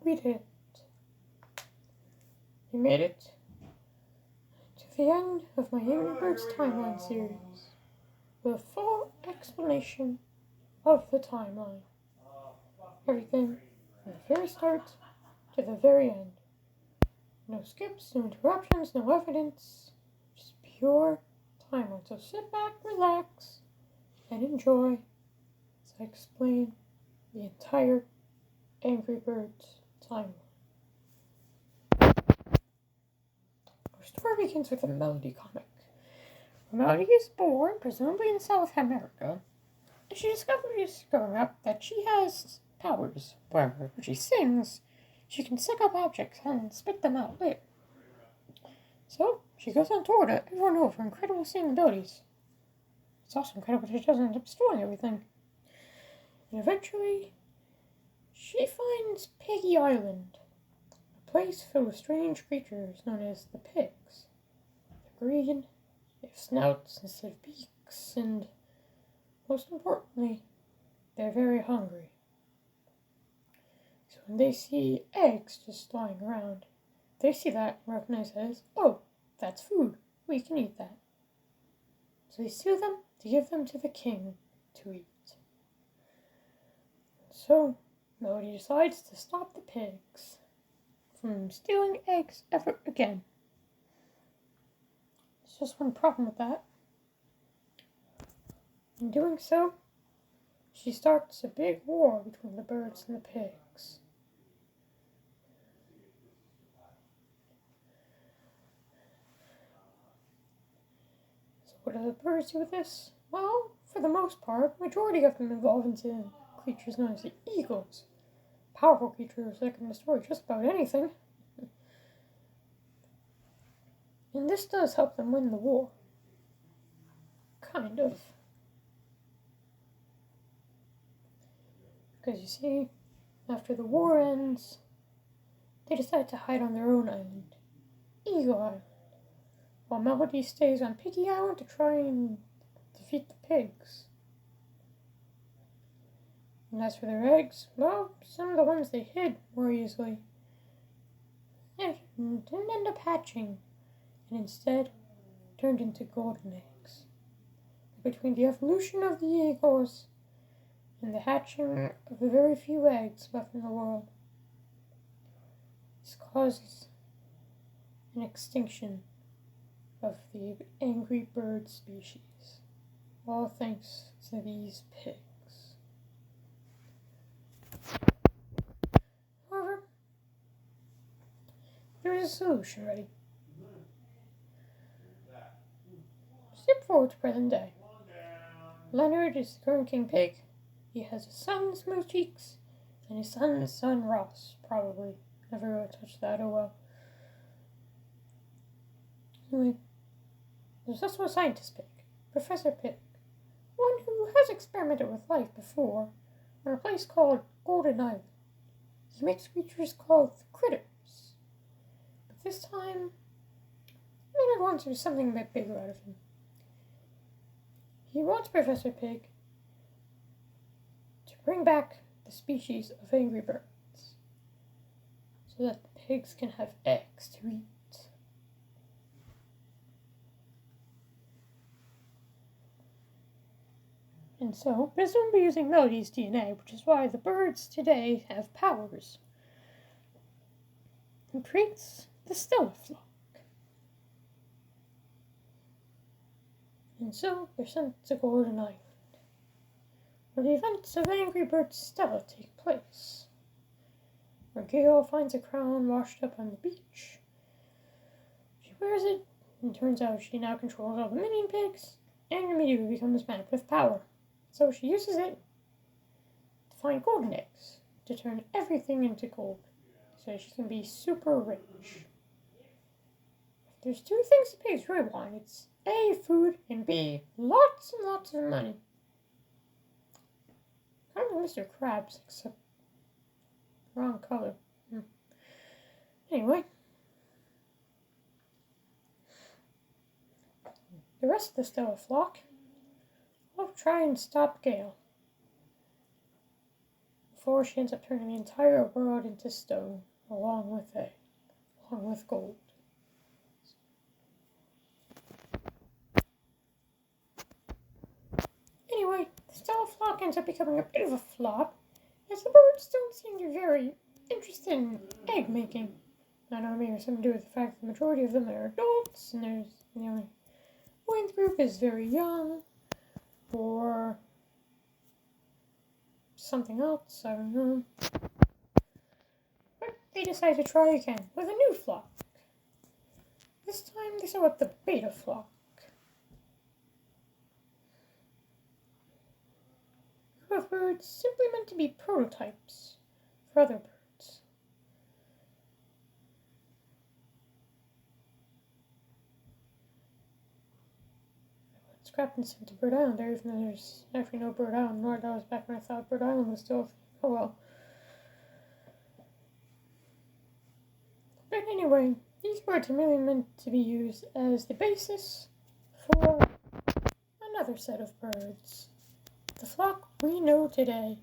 we did it. We made it to the end of my Angry Birds timeline series with a full explanation of the timeline. Everything from the very start to the very end. No skips, no interruptions, no evidence, just pure timeline. So sit back, relax, and enjoy as I explain the entire Angry Birds timeline. Our story begins with a Melody comic. Melody is born, presumably in South America, and she discovers growing up that she has powers where when she sings, she can suck up objects and spit them out later. So she goes on tour to everyone know her incredible singing abilities. It's also incredible that she doesn't end up destroying everything. And eventually, she finds Piggy Island, a place filled with strange creatures known as the pigs. They're green, they have snouts instead of beaks, and most importantly, they're very hungry. So when they see eggs just lying around, they see that and recognize it as, oh, that's food. We can eat that. So they steal them to give them to the king to eat. So Melody decides to stop the pigs from stealing eggs ever again. There's just one problem with that. In doing so, she starts a big war between the birds and the pigs. So what do the birds do with this? Well, for the most part, majority of them evolve into creatures known as the eagles. Powerful creatures that can destroy just about anything. And this does help them win the war. Kind of. Because you see, after the war ends, they decide to hide on their own island, Eagle Island, while Melody stays on Piggy Island to try and defeat the pigs. And as for their eggs, well, some of the ones they hid more easily didn't end up hatching, and instead turned into golden eggs. Between the evolution of the eagles and the hatching of the very few eggs left in the world, this causes an extinction of the angry bird species, all thanks to these pigs. However, there is a solution ready. Skip forward to present day. Leonard is the current king pig. He has a son with smooth cheeks, and his son's son Ross, probably. Never really touched that, oh well. Anyway, there's also a scientist pig, Professor Pig, one who has experimented with life before on a place called Golden Island. He makes creatures called critters, but this time, Leonard wants to do something a bit bigger out of him. He wants Professor Pig to bring back the species of angry birds so that the pigs can have eggs to eat. And so, this will be using Melody's DNA, which is why the birds today have powers. And creates the Stella flock. And so, they're sent to Golden Island, where the events of Angry Birds Stella take place. Where Gail finds a crown washed up on the beach. She wears it, and it turns out she now controls all the minion pigs, and immediately becomes mad with power. So she uses it to find golden eggs, to turn everything into gold, so she can be super rich. There's two things the pigs really want. It's A, food, and B, lots and lots of money. Kind of Mr. Krabs, except wrong color. Anyway. The rest of the Stella flock will try and stop Gale. before she ends up turning the entire world into stone, along with gold. Anyway, the Stella flock ends up becoming a bit of a flop, as the birds don't seem to be very interested in egg making. I don't know, maybe something to do with the fact that the majority of them are adults, and the only one group is very young, or something else, I don't know. But they decide to try again with a new flock. This time they set up the beta flock. A group of birds simply meant to be prototypes for other birds. Scrapped and sent to Bird Island there, even though there's actually no Bird Island, nor that was back when I thought Bird Island was still a thing. Oh well. But anyway, these birds are merely meant to be used as the basis for another set of birds. The flock we know today.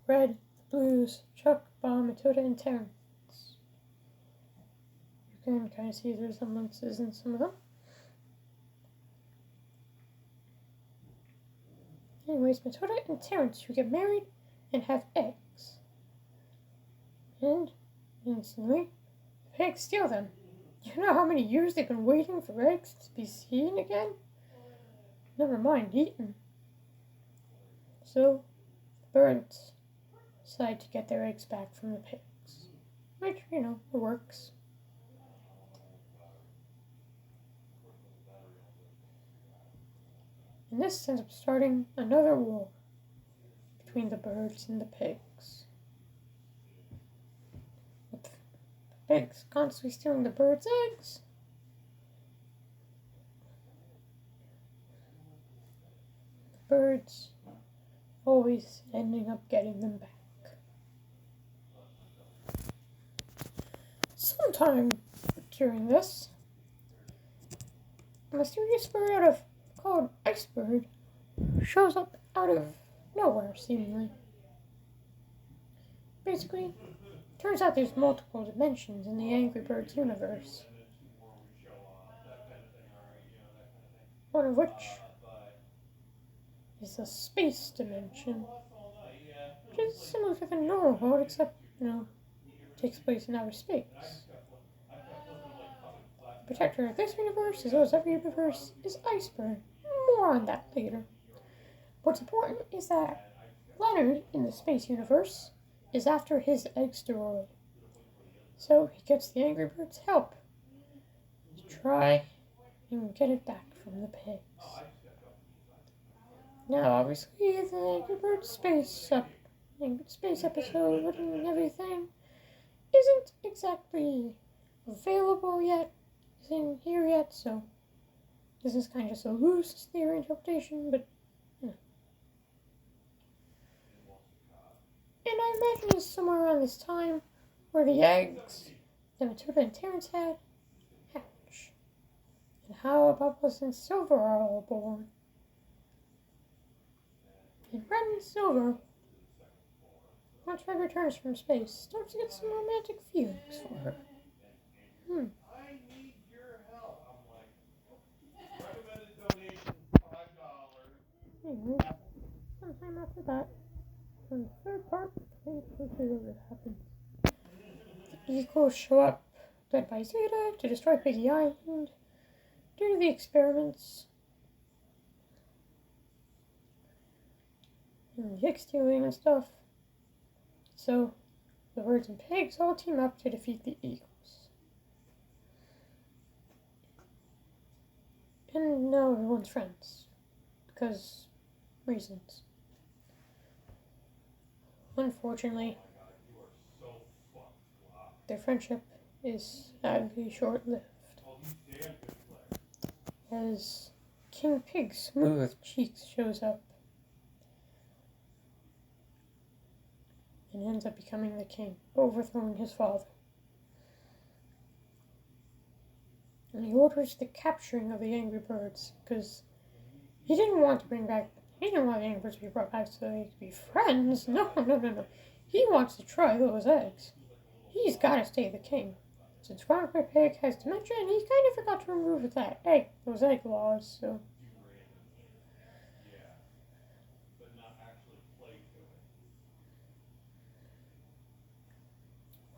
Red, the Blues, Chuck, Bob, Matilda, and Terrence. You can kind of see the resemblances in some of them. Anyways, Matilda and Terrence, who get married and have eggs. And, instantly, the pigs steal them. You know how many years they've been waiting for eggs to be seen again? Never mind eaten. So, the birds decide to get their eggs back from the pigs. Which, it works. And this ends up starting another war between the birds and the pigs. With the pigs constantly stealing the birds' eggs. The birds always ending up getting them back. Sometime during this, a mysterious bird called Icebird shows up out of nowhere, seemingly. Basically, turns out there's multiple dimensions in the Angry Birds universe. One of which is the space dimension, which is similar to the normal world, except, takes place in outer space. The protector of this universe, as well as every universe, is Icebird. More on that later. What's important is that Leonard, in the space universe, is after his egg steroid. So he gets the Angry Birds' help to try and get it back from the pigs. Now, obviously, the Angry Birds space episode and everything isn't exactly available yet, isn't here yet, so this is kind of just a loose theory interpretation, but And I imagine it's somewhere around this time where the eggs that Matilda and Terrence had hatch. And how Bubbles and Silver are all born. And Red and Silver, once Red returns from space, starts to get some romantic feelings for her. I need your help. I'm like, recommended donation $5. Anyway, sometime after that, from the third part, I think it's where it happens. The Eagles show up, led by Zeta, to destroy Piggy Island due to the experiments and the egg stealing and stuff. So, the birds and pigs all team up to defeat the Eagles. And now everyone's friends, because reasons. Unfortunately, their friendship is sadly short-lived, as King Pig's smooth cheeks shows up and ends up becoming the king, overthrowing his father. And he orders the capturing of the Angry Birds, because he didn't want the Angry Birds to be brought back so they could be friends. No. He wants to try those eggs. He's got to stay the king. Since Grandpa Pig has dementia, and he kind of forgot to remove those egg laws, so...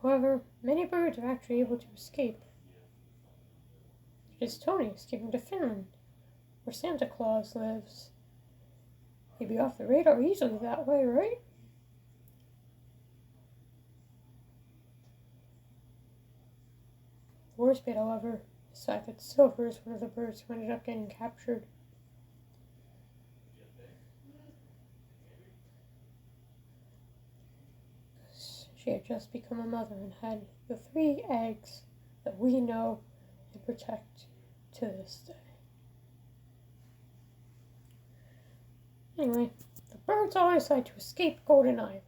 However, many birds are actually able to escape. It is Tony escaping to Finland, where Santa Claus lives. He'd be off the radar easily that way, right? The worst bit, however, is the fact that Silver is one of the birds who ended up getting captured. She had just become a mother and had the 3 eggs that we know and protect to this day. Anyway, the birds always like to escape Golden Island.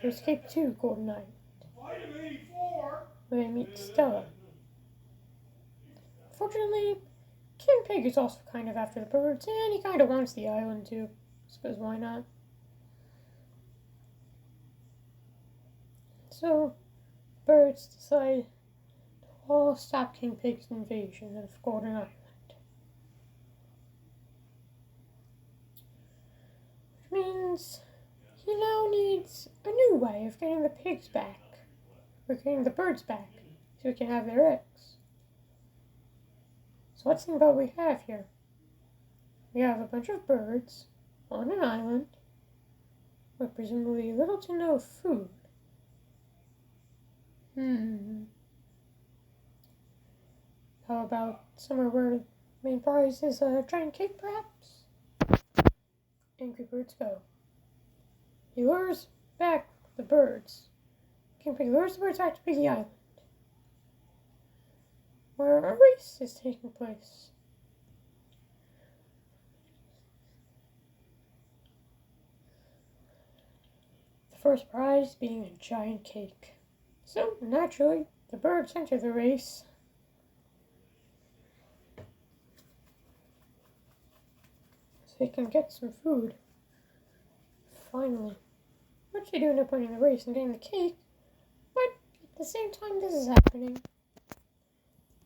To escape to Golden Island, where they meet Stella. Fortunately, King Pig is also kind of after the birds, and he kind of wants the island too, because why not? So, birds decide to all stop King Pig's invasion of Golden Island. Which means he now needs a new way of getting the pigs back, or getting the birds back, so he can have their eggs. So let's think about what we have here. We have a bunch of birds on an island with presumably little to no food. How about somewhere where the main prize is a giant cake, perhaps? Angry birds go. He lures back the birds. King Pig lures the birds back to Piggy Island, where a race is taking place. The first prize being a giant cake. So, naturally, the birds enter the race. So they can get some food. Finally. Which they do end up winning the race and getting the cake. But at the same time this is happening,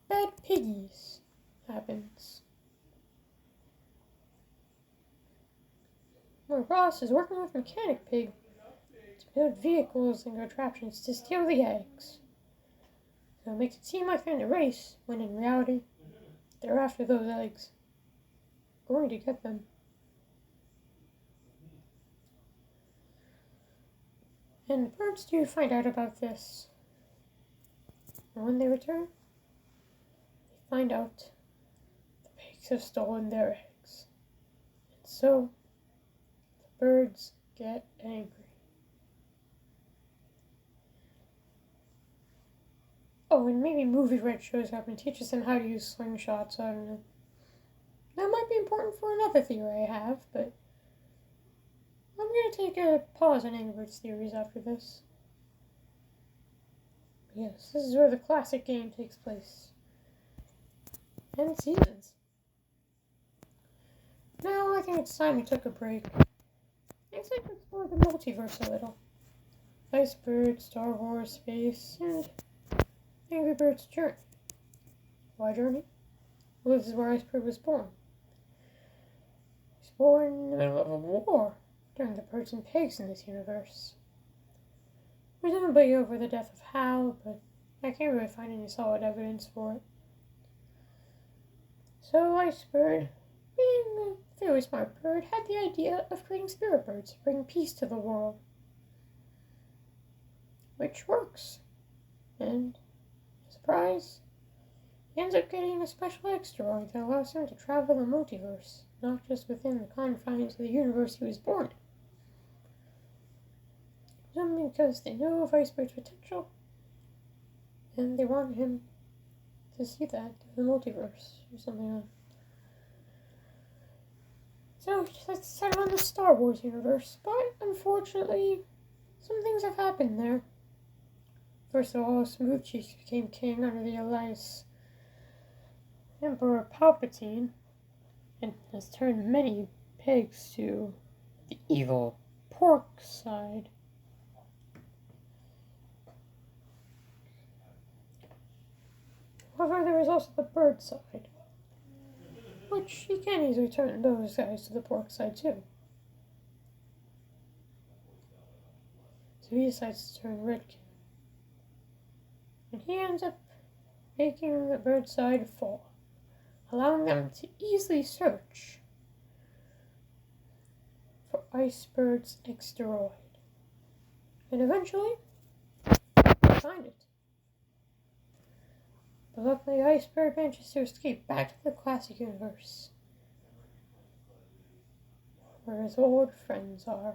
Bad Piggies happens. Where Ross is working with Mechanic Pig to build vehicles and contraptions to steal the eggs. So it makes it seem like they're in a race, when in reality, they're after those eggs. Going to get them. And the birds do find out about this. And when they return, they find out the pigs have stolen their eggs. And so, the birds get angry. Oh, and maybe Movie Red shows up and teaches them how to use slingshots, I don't know. That might be important for another theory I have, but I'm going to take a pause on Angry Birds theories after this. Yes, this is where the classic game takes place. And seasons. Now I think it's time we took a break. It's like to explore the multiverse a little. Iceberg, Star Wars, space, and Angry Bird's journey. Why journey? Well, this is where Iceberg was born. He was born in the middle of a war during the birds and pigs in this universe. Presumably over the death of Hal, but I can't really find any solid evidence for it. So Iceberg, being a fairly smart bird, had the idea of creating spirit birds to bring peace to the world. Which works. And, surprise, he ends up getting a special asteroid that allows him to travel the multiverse, not just within the confines of the universe he was born in. Simply because they know of Iceberg's potential, and they want him to see that through the multiverse, or something like that. So, let's set on the Star Wars universe, but unfortunately, some things have happened there. First of all, Smooth Cheeks became king under the Alliance Emperor Palpatine, and has turned many pigs to the evil pork side. there is also the bird side, which he can easily turn those guys to the pork side too. So he decides to turn Redkin. And he ends up making the bird side fall, allowing them to easily search for Icebird's asteroid. And eventually, they find it. But luckily, Icebird manages to escape back to the classic universe, where his old friends are.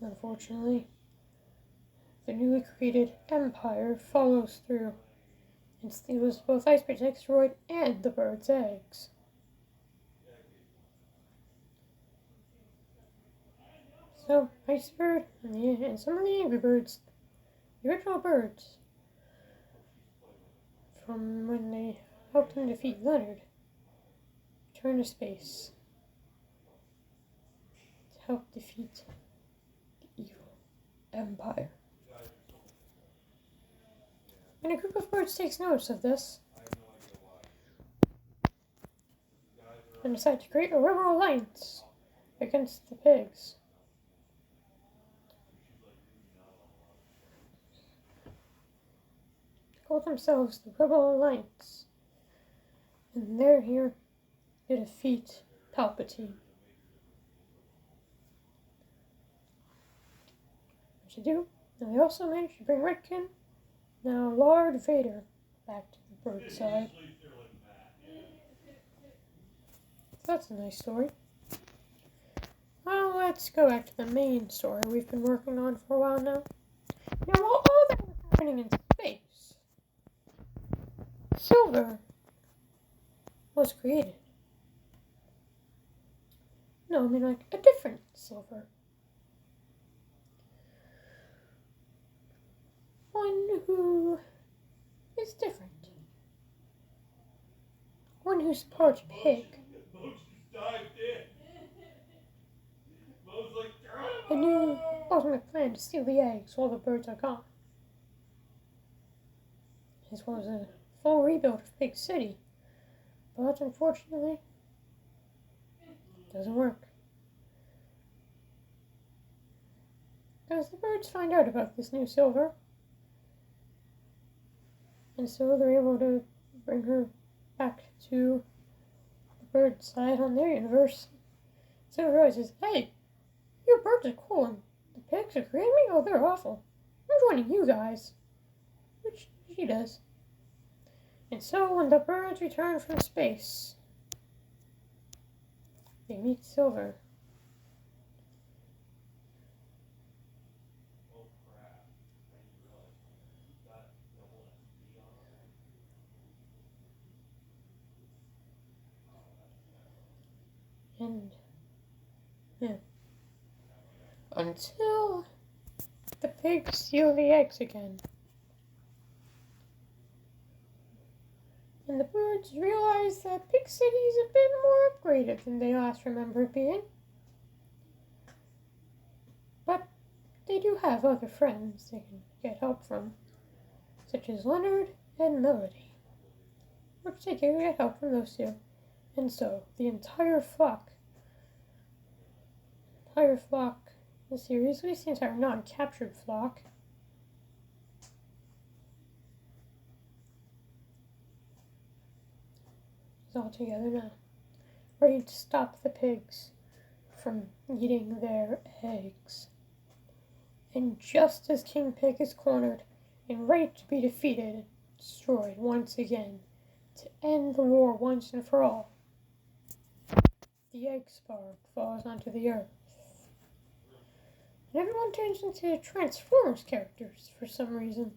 Unfortunately, the newly created Empire follows through and steals both Icebird's asteroid and the bird's eggs. So, Icebird and some of the Angry Birds, the original birds, from when they helped him defeat Leonard, return to space to help defeat the evil Empire. And a group of birds takes notice of this and decide to create a rebel alliance against the pigs. They call themselves the Rebel Alliance, and they're here to defeat Palpatine. What you do? And they also managed to bring Redkin, now Lord Vader, back to the bird side. So that's a nice story. Well, let's go back to the main story we've been working on for a while now. Now, while all that was happening in space, Silver was created. No, I mean like a different Silver. One who is different. One who's part pig. A new ultimate plan to steal the eggs while the birds are gone. As well as a full rebuild of Pig City. But unfortunately, it doesn't work. Because the birds find out about this new Silver. And so they're able to bring her back to the bird side on their universe. So it realizes, hey, you birds are cool and the pigs are creating me? Oh, they're awful. I'm joining you guys. Which she does. And so when the birds return from space, they meet Silver. And yeah. Until the pigs steal the eggs again. And the birds realize that Pig City is a bit more upgraded than they last remember it being. But they do have other friends they can get help from, such as Leonard and Melody, which they can get help from those two. And so, the entire flock, the series, at least the entire non-captured flock, is all together now, ready to stop the pigs from eating their eggs. And just as King Pig is cornered and ready to be defeated and destroyed once again, to end the war once and for all, the egg spark falls onto the earth. And everyone turns into Transformers characters for some reason.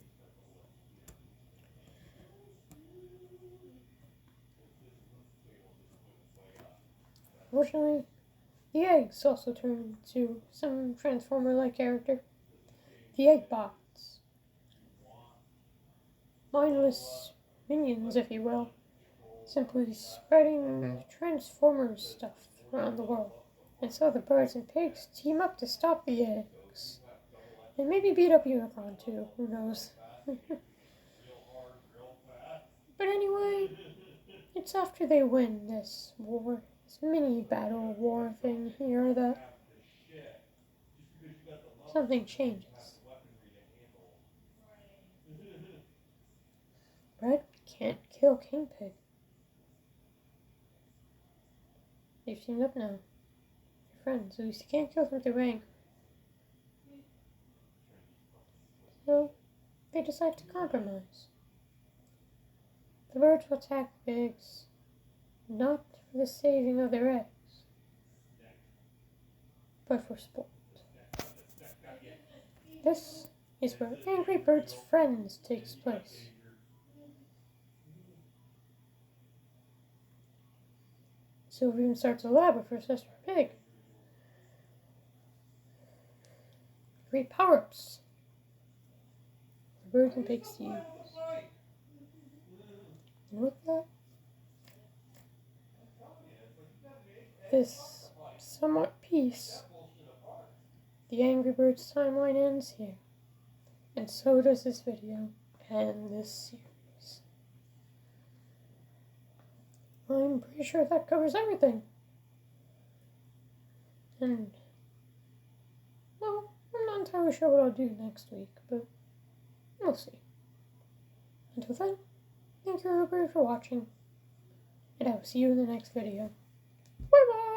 Fortunately, the eggs also turn into some Transformer-like character. The egg bots. Mindless minions, if you will. Simply spreading Transformers stuff around the world. And so the birds and pigs team up to stop the eggs. And maybe beat up Unicron too, who knows. But anyway, it's after they win this war, this mini battle war thing here, that something changes. Red can't kill King Pig. They've teamed up now. They're friends, at least he can't kill them through anger. So, they decide to compromise. The birds will attack the pigs, not for the saving of their eggs, but for sport. This is where Angry Birds Friends takes place. Silver even starts a lab with her sister Pig. Great power-ups for birds and pigs to use. And with that, this somewhat peace, the Angry Birds timeline ends here. And so does this video and this series. I'm pretty sure that covers everything. And, well, I'm not entirely sure what I'll do next week, but we'll see. Until then, thank you everybody for watching, and I will see you in the next video. Bye bye!